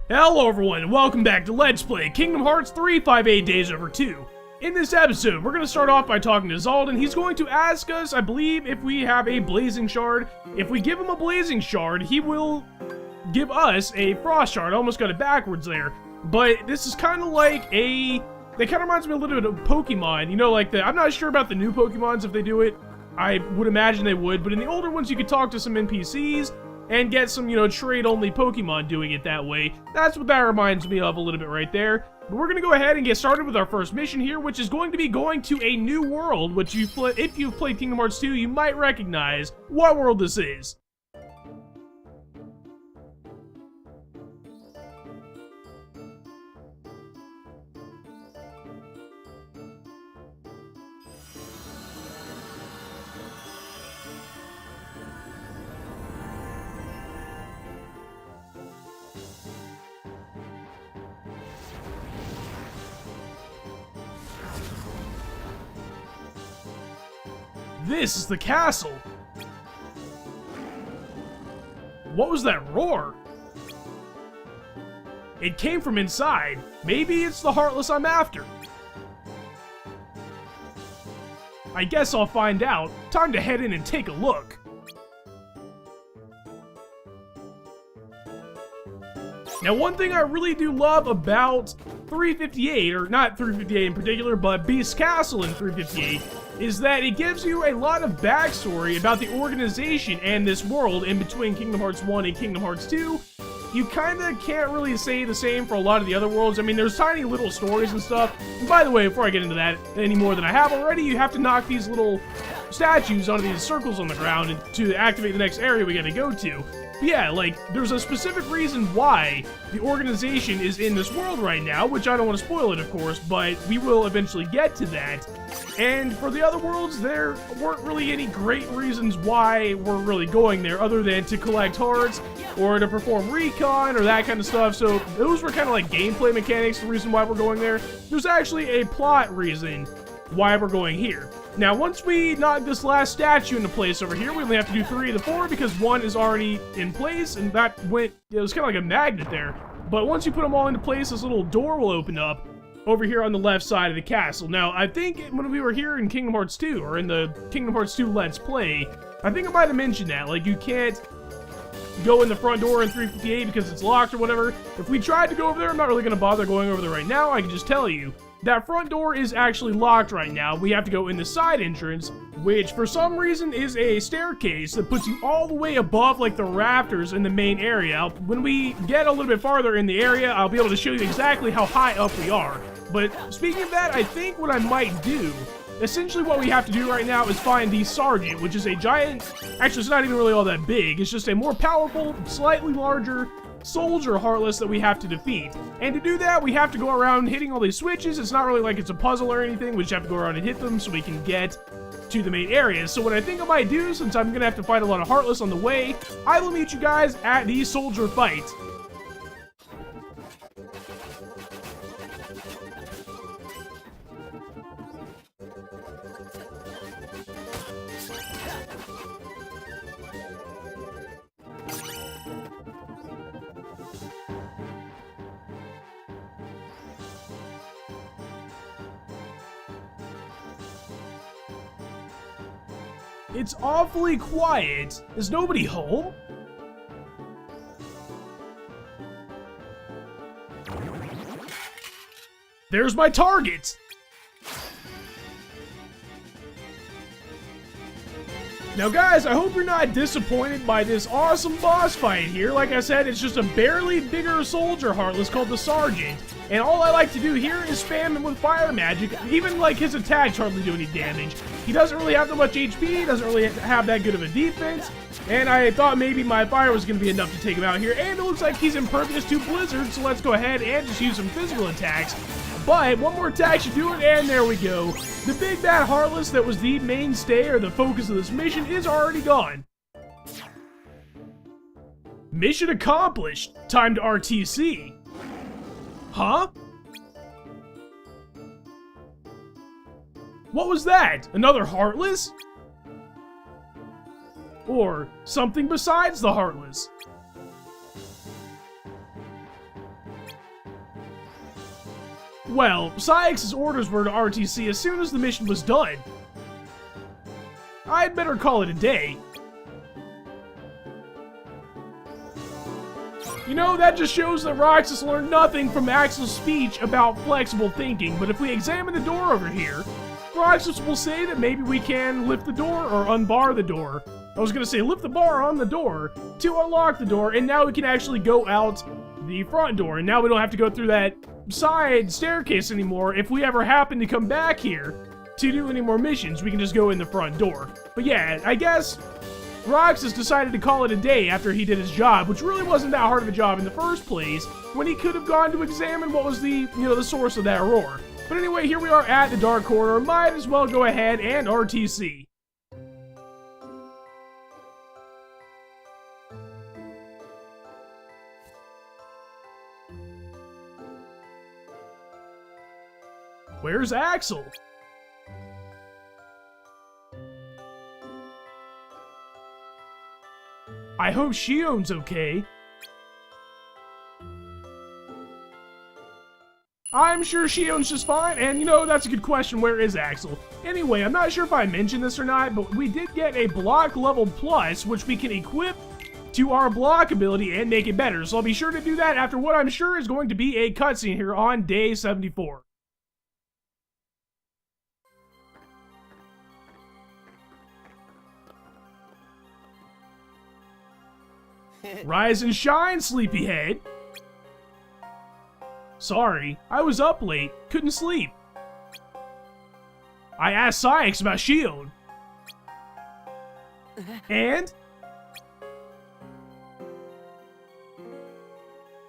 Hello everyone, and welcome back to Let's Play Kingdom Hearts 358 Days Over 2. In this episode, we're going to start off by talking to Xaldin. He's going to ask us, I believe, if we have a Blazing Shard. If we give him a Blazing Shard, he will give us a Frost Shard. I almost got it backwards there. But this is kind of like a... That kind of reminds me a little bit of Pokemon. You know, like I'm not sure about the new Pokemons if they do it. I would imagine they would, but in the older ones you could talk to some NPCs and get some, trade-only Pokemon doing it that way. That's what that reminds me of a little bit right there. But we're going to go ahead and get started with our first mission here, which is going to be going to a new world, which if you've played Kingdom Hearts 2, you might recognize what world this is. This is the castle. What was that roar? It came from inside. Maybe it's the Heartless I'm after. I guess I'll find out. Time to head in and take a look. Now, one thing I really do love about 358, or not 358 in particular, but Beast Castle in 358, is that it gives you a lot of backstory about the organization and this world in between Kingdom Hearts 1 and Kingdom Hearts 2. You kinda can't really say the same for a lot of the other worlds. I mean, there's tiny little stories and stuff. And by the way, before I get into that any more than I have already, you have to knock these little statues onto these circles on the ground to activate the next area we gotta go to. But yeah, like, there's a specific reason why the organization is in this world right now, which I don't want to spoil it, of course, but we will eventually get to that. And for the other worlds, there weren't really any great reasons why we're really going there, other than to collect hearts, or to perform recon, or that kind of stuff. So those were kind of like gameplay mechanics, the reason why we're going there. There's actually a plot reason why we're going here. Now, once we knock this last statue into place over here, we only have to do 3 of the 4 because 1 is already in place, and that went, it was kind of like a magnet there. But once you put them all into place, this little door will open up over here on the left side of the castle. Now, I think when we were here in Kingdom Hearts 2, or in the Kingdom Hearts 2 Let's Play, I think I might have mentioned that. Like, you can't go in the front door in 358 because it's locked or whatever. If we tried to go over there, I'm not really going to bother going over there right now. I can just tell you. That front door is actually locked right now. We have to go in the side entrance, which for some reason is a staircase that puts you all the way above like the rafters in the main area. When we get a little bit farther in the area, I'll be able to show you exactly how high up we are. But speaking of that, I think what I might do, essentially what we have to do right now is find the Sergeant, which is a giant, actually it's not even really all that big, it's just a more powerful, slightly larger soldier Heartless that we have to defeat. And to do that, we have to go around hitting all these switches. It's not really like it's a puzzle or anything. We just have to go around and hit them so we can get to the main area. So what I think I might do, since I'm going to have to fight a lot of Heartless on the way, I will meet you guys at the soldier fight. It's awfully quiet. Is nobody home? There's my target! Now guys, I hope you're not disappointed by this awesome boss fight here. Like I said, it's just a barely bigger soldier Heartless called the Sergeant. And all I like to do here is spam him with fire magic. Even like his attacks hardly do any damage. He doesn't really have that much HP, doesn't really have that good of a defense. And I thought maybe my fire was going to be enough to take him out here. And it looks like he's impervious to Blizzard, so let's go ahead and just use some physical attacks. But one more attack should do it, and there we go. The big bad Heartless that was the mainstay or the focus of this mission is already gone. Mission accomplished. Time to RTC. Huh? What was that? Another Heartless? Or something besides the Heartless? Well, Sykes' orders were to RTC as soon as the mission was done. I'd better call it a day. You know, that just shows that Roxas learned nothing from Axel's speech about flexible thinking, but if we examine the door over here, Roxas will say that maybe we can lift the door or unbar the door. I was gonna say lift the bar on the door to unlock the door, and now we can actually go out the front door, and now we don't have to go through that side staircase anymore. If we ever happen to come back here to do any more missions, we can just go in the front door. But yeah, I guess Roxas decided to call it a day after he did his job, which really wasn't that hard of a job in the first place, when he could have gone to examine what was the source of that roar. But anyway, here we are at the Dark Corridor. Might as well go ahead and RTC. Where's Axel? I hope Xion's okay. I'm sure Xion's just fine, and that's a good question. Where is Axel? Anyway, I'm not sure if I mentioned this or not, but we did get a block level plus, which we can equip to our block ability and make it better. So I'll be sure to do that after what I'm sure is going to be a cutscene here on day 74. Rise and shine, sleepyhead. Sorry, I was up late, couldn't sleep. I asked Sykes about Xion. And?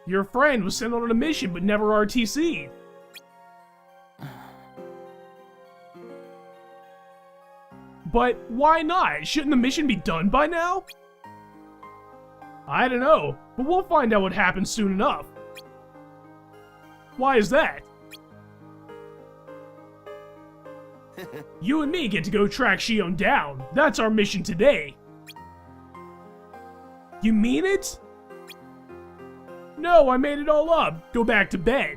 Your friend was sent on a mission but never RTC'd. But why not? Shouldn't the mission be done by now? I don't know, but we'll find out what happens soon enough. Why is that? You and me get to go track Xion down. That's our mission today. You mean it? No, I made it all up. Go back to bed.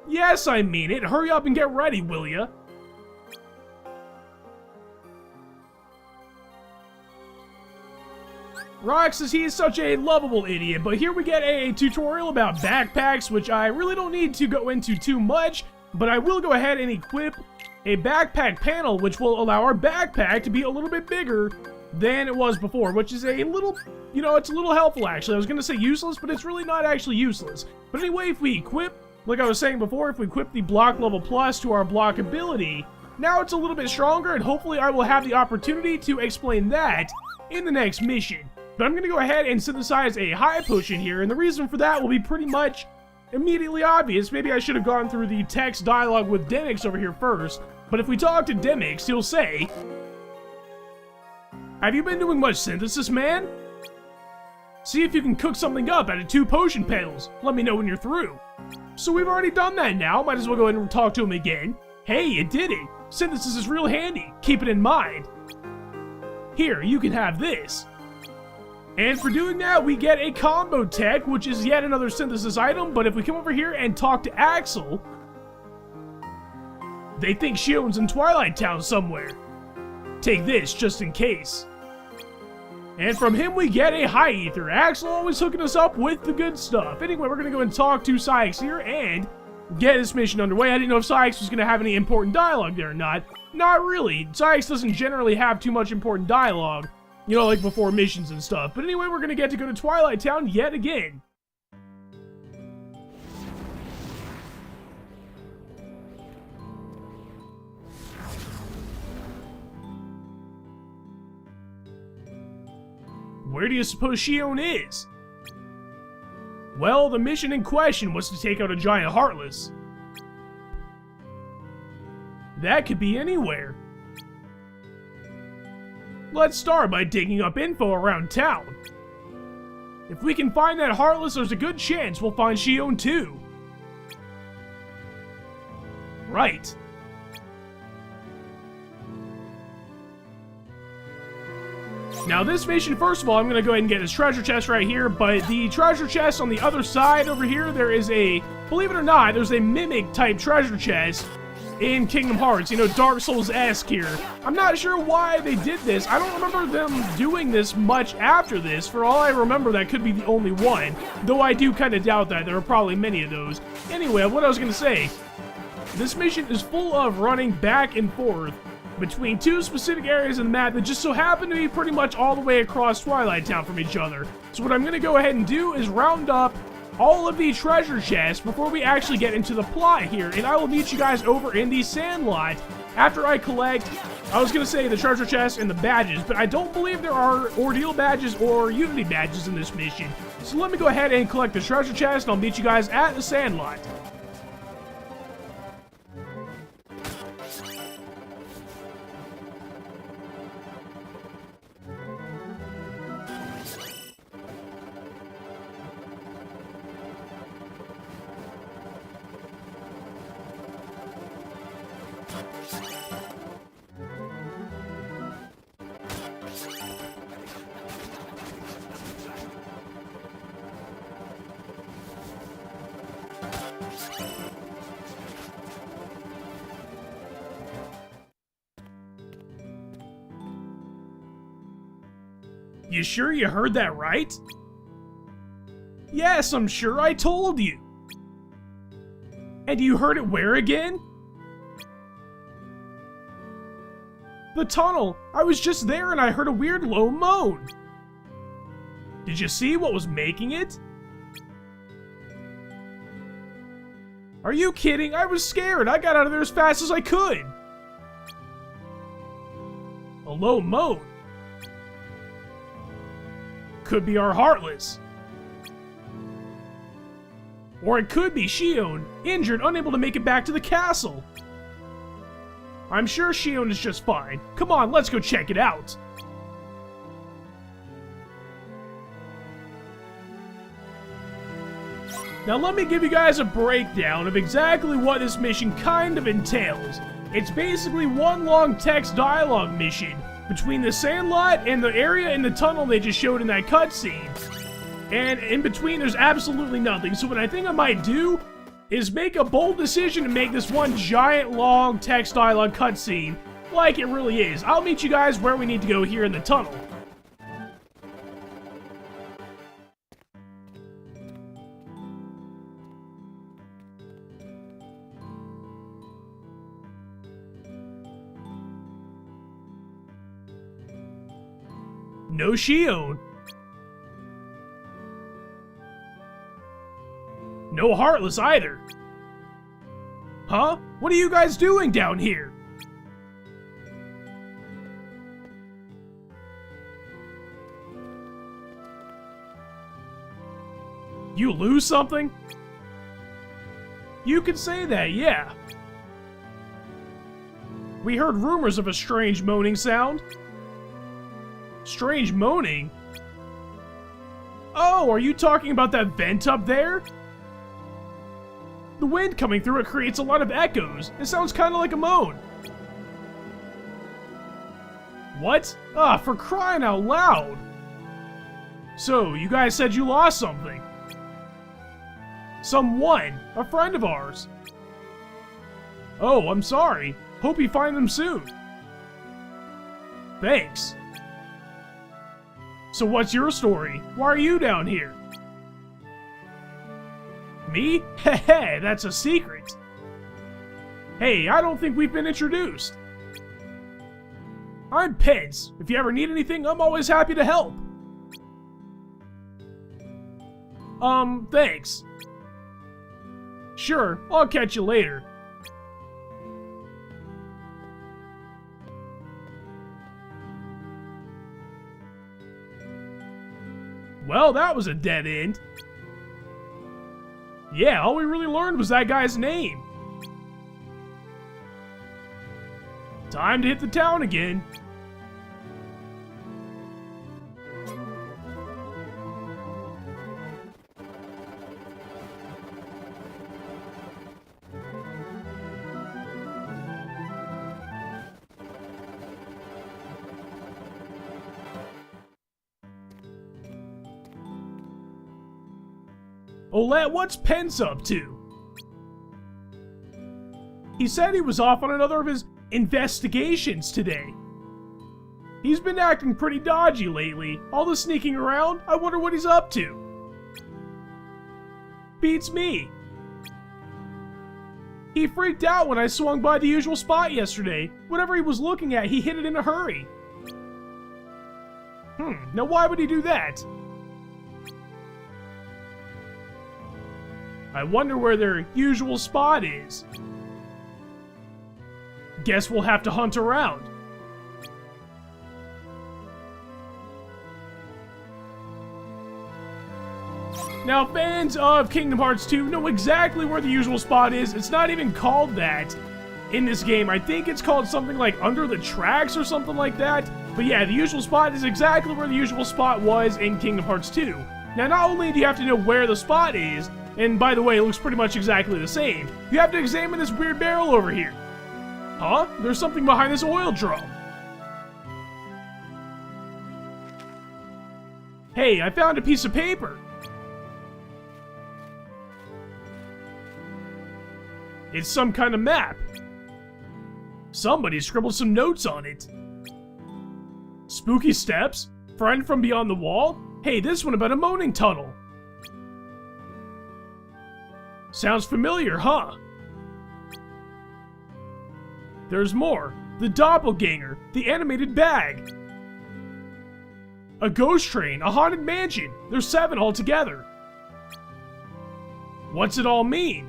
Yes, I mean it. Hurry up and get ready, will ya? Roxas, he is such a lovable idiot, but here we get a tutorial about backpacks, which I really don't need to go into too much, but I will go ahead and equip a backpack panel, which will allow our backpack to be a little bit bigger than it was before, which is a little, it's a little helpful actually. I was gonna say useless, but it's really not actually useless. But anyway, if we equip, like I was saying before, if we equip the block level plus to our block ability, now it's a little bit stronger, and hopefully I will have the opportunity to explain that in the next mission. But I'm going to go ahead and synthesize a high potion here, and the reason for that will be pretty much immediately obvious. Maybe I should have gone through the text dialogue with ReMIX over here first, but if we talk to ReMIX, he'll say, "Have you been doing much synthesis, man? See if you can cook something up out of 2 potion panels. Let me know when you're through." So we've already done that now, might as well go ahead and talk to him again. Hey, you did it! Synthesis is real handy, keep it in mind. Here, you can have this. And for doing that, we get a combo tech, which is yet another synthesis item, but if we come over here and talk to Axel, they think Xion's in Twilight Town somewhere. Take this, just in case. And from him we get a high ether. Axel always hooking us up with the good stuff. Anyway, we're gonna go and talk to Sykes here and get this mission underway. I didn't know if Sykes was gonna have any important dialogue there or not. Not really. Sykes doesn't generally have too much important dialogue, like before missions and stuff. But anyway, we're gonna get to go to Twilight Town yet again. Where do you suppose Xion is? Well, the mission in question was to take out a giant Heartless. That could be anywhere. Let's start by digging up info around town. If we can find that Heartless, there's a good chance we'll find Xion too. Right. Now this mission, first of all, I'm going to go ahead and get this treasure chest right here, but the treasure chest on the other side over here, there is a, believe it or not, there's a mimic type treasure chest in Kingdom Hearts, you know, Dark Souls-esque here. I'm not sure why they did this. I don't remember them doing this much after this. For all I remember, that could be the only one, though I do kind of doubt that. There are probably many of those. Anyway, what I was going to say, this mission is full of running back and forth between two specific areas of the map that just so happen to be pretty much all the way across Twilight Town from each other. So what I'm going to go ahead and do is round up all of the treasure chests before we actually get into the plot here, and I will meet you guys over in the Sandlot after I collect, I was going to say the treasure chests and the badges, but I don't believe there are Ordeal badges or Unity badges in this mission. So let me go ahead and collect the treasure chest, and I'll meet you guys at the Sandlot. You sure you heard that right? Yes, I'm sure I told you. And you heard it where again? The tunnel. I was just there and I heard a weird low moan. Did you see what was making it? Are you kidding? I was scared. I got out of there as fast as I could. A low moan. Could be our Heartless. Or it could be Xion, injured, unable to make it back to the castle. I'm sure Xion is just fine. Come on, let's go check it out. Now let me give you guys a breakdown of exactly what this mission kind of entails. It's basically one long text dialogue mission between the Sandlot and the area in the tunnel they just showed in that cutscene. And in between, there's absolutely nothing. So what I think I might do is make a bold decision to make this one giant long text dialogue cutscene like it really is. I'll meet you guys where we need to go here in the tunnel. No Xion. No Heartless either. Huh? What are you guys doing down here? You lose something? You could say that, yeah. We heard rumors of a strange moaning sound. Strange moaning? Oh, are you talking about that vent up there? The wind coming through it creates a lot of echoes. It sounds kind of like a moan. What? Ah, for crying out loud! So, you guys said you lost something. Someone, a friend of ours. Oh, I'm sorry. Hope you find them soon. Thanks. So what's your story? Why are you down here? Me? Heh, that's a secret. Hey, I don't think we've been introduced. I'm Pence. If you ever need anything, I'm always happy to help. Thanks. Sure, I'll catch you later. Well, that was a dead end. Yeah, all we really learned was that guy's name. Time to hit the town again. Olette, what's Pence up to? He said he was off on another of his investigations today. He's been acting pretty dodgy lately. All the sneaking around, I wonder what he's up to. Beats me. He freaked out when I swung by the usual spot yesterday. Whatever he was looking at, he hit it in a hurry. Now why would he do that? I wonder where their usual spot is. Guess we'll have to hunt around. Now, fans of Kingdom Hearts 2 know exactly where the usual spot is. It's not even called that in this game. I think it's called something like Under the Tracks or something like that. But yeah, the usual spot is exactly where the usual spot was in Kingdom Hearts 2. Now, not only do you have to know where the spot is, and by the way, it looks pretty much exactly the same, you have to examine this weird barrel over here. Huh? There's something behind this oil drum. Hey, I found a piece of paper. It's some kind of map. Somebody scribbled some notes on it. Spooky steps? Friend from beyond the wall? Hey, this one about a moaning tunnel. Sounds familiar, huh? There's more. The doppelganger, the animated bag. A ghost train, a haunted mansion. There's 7 altogether. What's it all mean?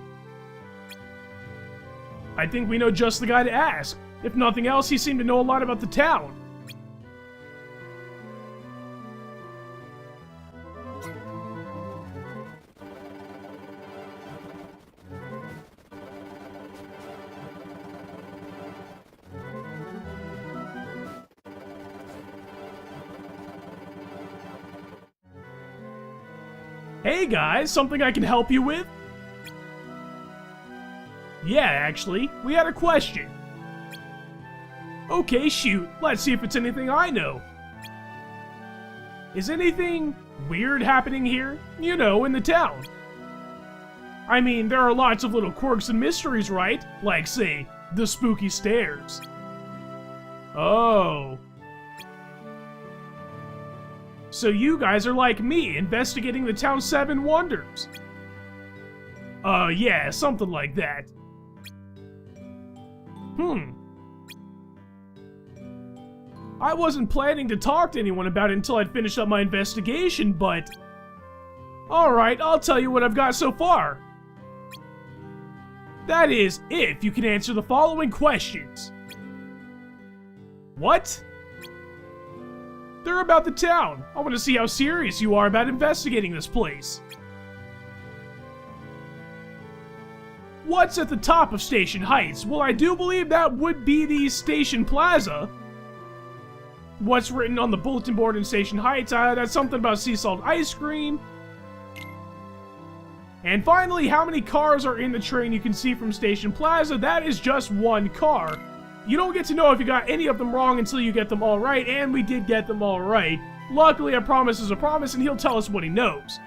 I think we know just the guy to ask. If nothing else, he seemed to know a lot about the town. Hey guys, something I can help you with? Yeah, actually, we had a question. Okay, shoot, let's see if it's anything I know. Is anything weird happening here? You know, in the town. I mean, there are lots of little quirks and mysteries, right? Like, say, the spooky stairs. Oh. So you guys are like me, investigating the town's 7 wonders. Yeah, something like that. I wasn't planning to talk to anyone about it until I'd finished up my investigation, but... Alright, I'll tell you what I've got so far. That is, if you can answer the following questions. What? They're about the town. I want to see how serious you are about investigating this place. What's at the top of Station Heights? Well, I do believe that would be the Station Plaza. What's written on the bulletin board in Station Heights? That's something about sea salt ice cream. And finally, how many cars are in the train you can see from Station Plaza? That is just 1 car. You don't get to know if you got any of them wrong until you get them all right, and we did get them all right. Luckily, a promise is a promise, and he'll tell us what he knows.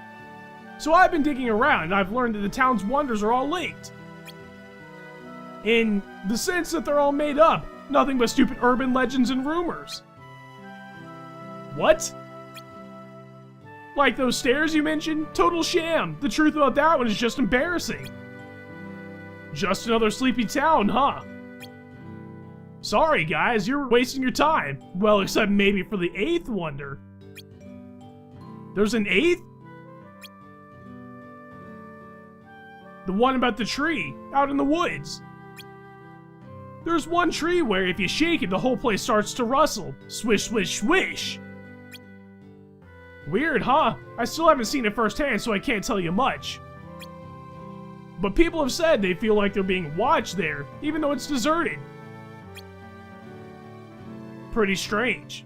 So I've been digging around, and I've learned that the town's wonders are all linked. In the sense that they're all made up. Nothing but stupid urban legends and rumors. What? Like those stairs you mentioned? Total sham. The truth about that one is just embarrassing. Just another sleepy town, huh? Sorry guys, you're wasting your time. Well, except maybe for the 8th wonder. There's an 8th? The one about the tree, out in the woods. There's one tree where if you shake it, the whole place starts to rustle. Swish, swish, swish. Weird, huh? I still haven't seen it firsthand, so I can't tell you much. But people have said they feel like they're being watched there, even though it's deserted. Pretty strange.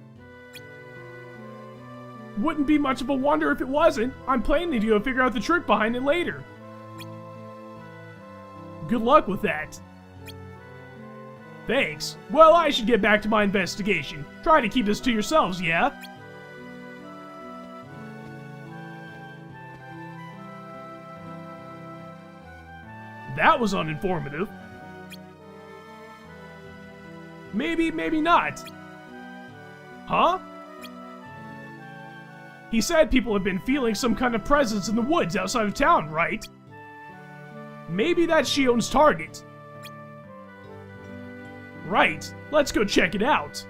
Wouldn't be much of a wonder if it wasn't. I'm planning to go figure out the trick behind it later. Good luck with that. Thanks. Well, I should get back to my investigation. Try to keep this to yourselves, yeah? That was uninformative. Maybe, maybe not. Huh? He said people have been feeling some kind of presence in the woods outside of town, right? Maybe that's Xion's target. Right, let's go check it out.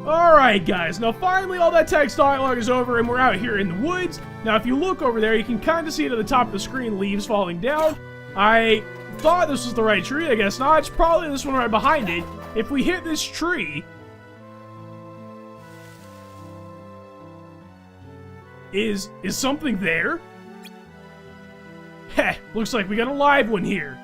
Alright guys, now finally all that text dialogue is over and we're out here in the woods. Now if you look over there, you can kind of see it at the top of the screen, leaves falling down. I thought this was the right tree, I guess not. It's probably this one right behind it. If we hit this tree... Is something there? Heh, looks like we got a live one here.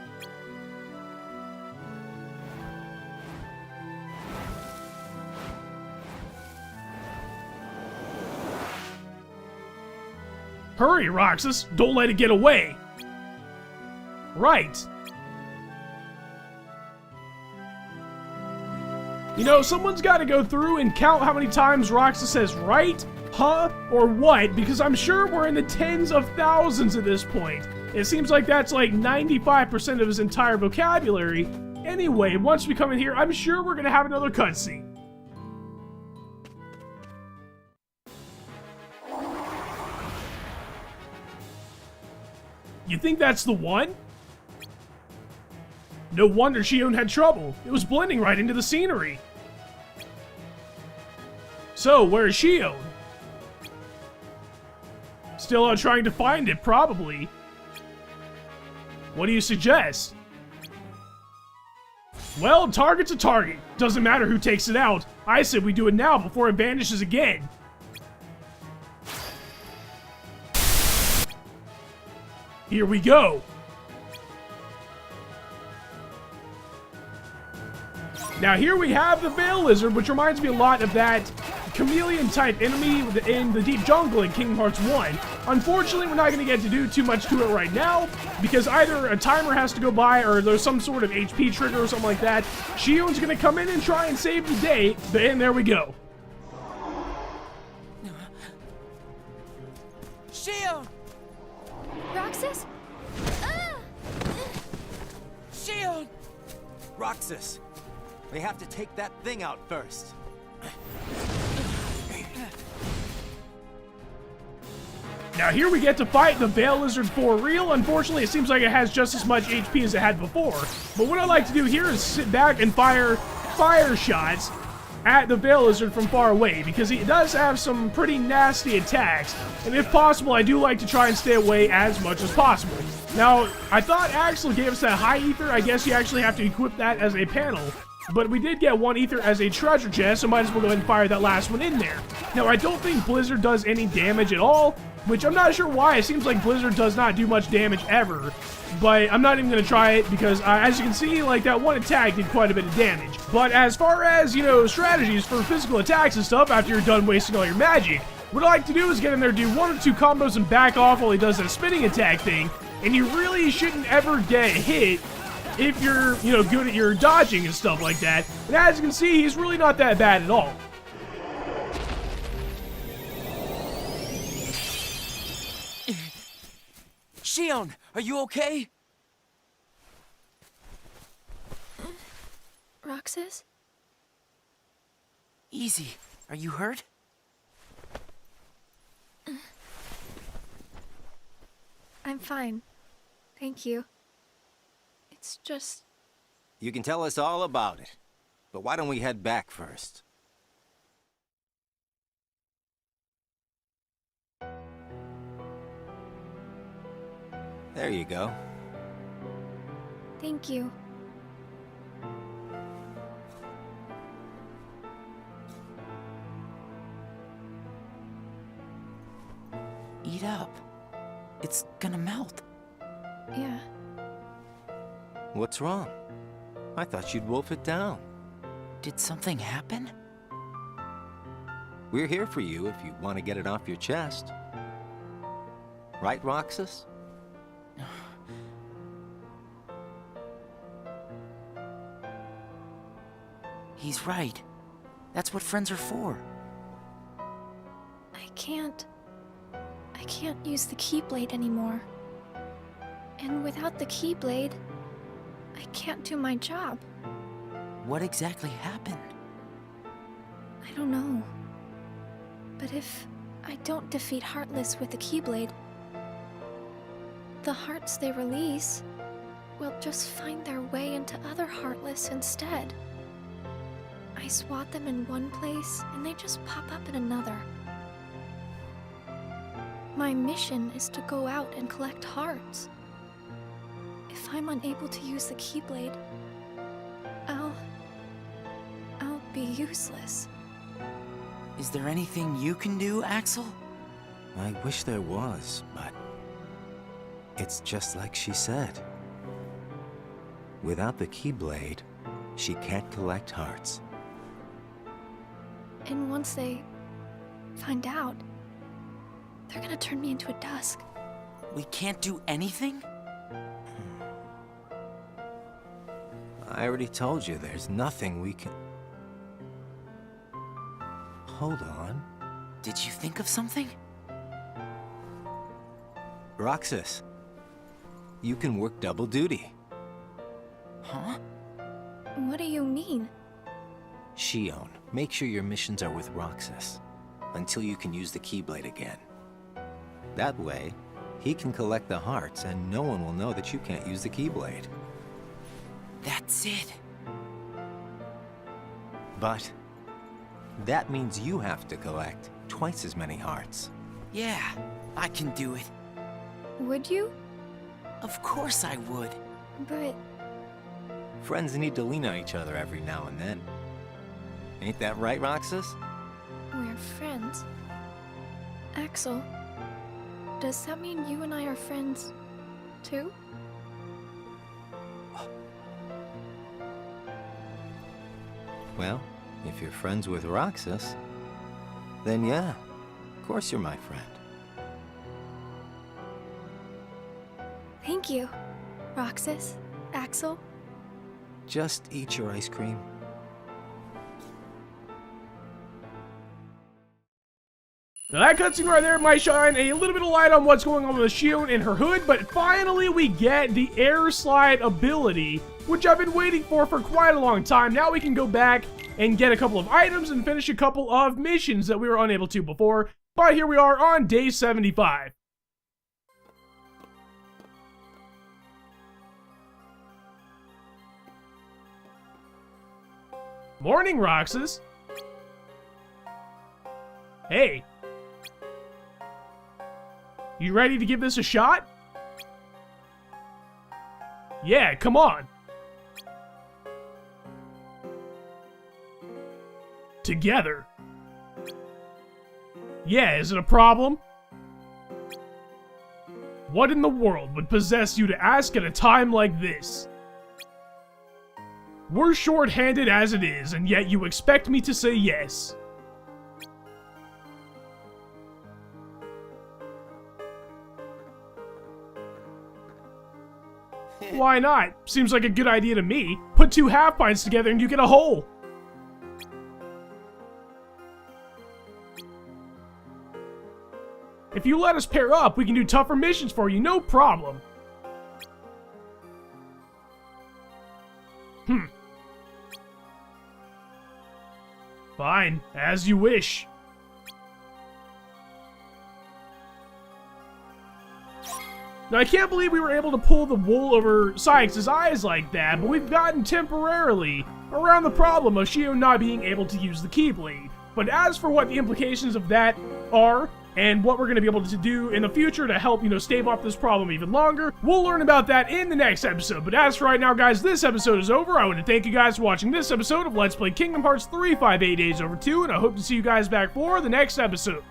Hurry, Roxas! Don't let it get away! Right. You know, someone's got to go through and count how many times Roxas says right, huh, or what, because I'm sure we're in the tens of thousands at this point. It seems like that's like 95% of his entire vocabulary. Anyway, once we come in here, I'm sure we're going to have another cutscene. You think that's the one? No wonder Xion had trouble. It was blending right into the scenery. So, where is Xion? Still out trying to find it, probably. What do you suggest? Well, target's a target. Doesn't matter who takes it out. I said we do it now before it vanishes again. Here we go. Now here we have the Veil Lizard, which reminds me a lot of that chameleon-type enemy in the Deep Jungle in Kingdom Hearts 1. Unfortunately, we're not going to get to do too much to it right now, because either a timer has to go by or there's some sort of HP trigger or something like that. Xion's going to come in and try and save the day, and there we go. Xion! Roxas? Xion! Roxas, we have to take that thing out first. Now here we get to fight the Veil Lizard for real. Unfortunately, it seems like it has just as much HP as it had before. But what I like to do here is sit back and fire shots at the Veil Lizard from far away, because he does have some pretty nasty attacks, and if possible, I do like to try and stay away as much as possible. Now, I thought Axel gave us that high ether. I guess you actually have to equip that as a panel, but we did get one ether as a treasure chest, so might as well go ahead and fire that last one in there. Now, I don't think Blizzard does any damage at all, which I'm not sure why. It seems like Blizzard does not do much damage ever, but I'm not even going to try it because, as you can see, like, that one attack did quite a bit of damage. But as far as, you know, strategies for physical attacks and stuff after you're done wasting all your magic, what I like to do is get in there, do 1 or 2 combos and back off while he does that spinning attack thing, and you really shouldn't ever get hit if you're, you know, good at your dodging and stuff like that. And as you can see, he's really not that bad at all. Xion, are you okay? Roxas? Easy. Are you hurt? I'm fine. Thank you. It's just... You can tell us all about it, but why don't we head back first? There you go. Thank you. Eat up. It's gonna melt. Yeah. What's wrong? I thought you'd wolf it down. Did something happen? We're here for you if you want to get it off your chest. Right, Roxas? He's right. That's what friends are for. I can't use the Keyblade anymore. And without the Keyblade, I can't do my job. What exactly happened? I don't know. But if I don't defeat Heartless with the Keyblade, the hearts they release will just find their way into other Heartless instead. I swat them in one place, and they just pop up in another. My mission is to go out and collect hearts. If I'm unable to use the Keyblade, I'll be useless. Is there anything you can do, Axel? I wish there was, but it's just like she said. Without the Keyblade, she can't collect hearts. And once they find out, they're gonna turn me into a Dusk. We can't do anything? I already told you there's nothing we can... Hold on. Did you think of something? Roxas, you can work double duty. Huh? What do you mean? Xion, make sure your missions are with Roxas until you can use the Keyblade again. That way, he can collect the hearts and no one will know that you can't use the Keyblade. That's it. But that means you have to collect twice as many hearts. Yeah, I can do it. Would you? Of course I would. But Friends need to lean on each other every now and then. Ain't that right, Roxas? we're friends. Axel, does that mean you and I are friends, too? Well, if you're friends with Roxas, then yeah, of course you're my friend. Thank you, Roxas, Axel. Just eat your ice cream. Now that cutscene right there might shine a little bit of light on what's going on with Xion and her hood, but finally we get the air slide ability, which I've been waiting for quite a long time. Now we can go back and get a couple of items and finish a couple of missions that we were unable to before. But here we are on day 75. Morning, Roxas. Hey. You ready to give this a shot? Yeah, come on. Together. Yeah, is it a problem? What in the world would possess you to ask at a time like this? We're short-handed as it is, and yet you expect me to say yes. Why not? Seems like a good idea to me. Put two half pints together and you get a whole. If you let us pair up, we can do tougher missions for you, no problem. Fine, as you wish. Now, I can't believe we were able to pull the wool over Sykes' eyes like that, but we've gotten temporarily around the problem of Xion not being able to use the Keyblade. But as for what the implications of that are, and what we're going to be able to do in the future to help, stave off this problem even longer, we'll learn about that in the next episode. But as for right now, guys, this episode is over. I want to thank you guys for watching this episode of Let's Play Kingdom Hearts 358 Days Over 2, and I hope to see you guys back for the next episode.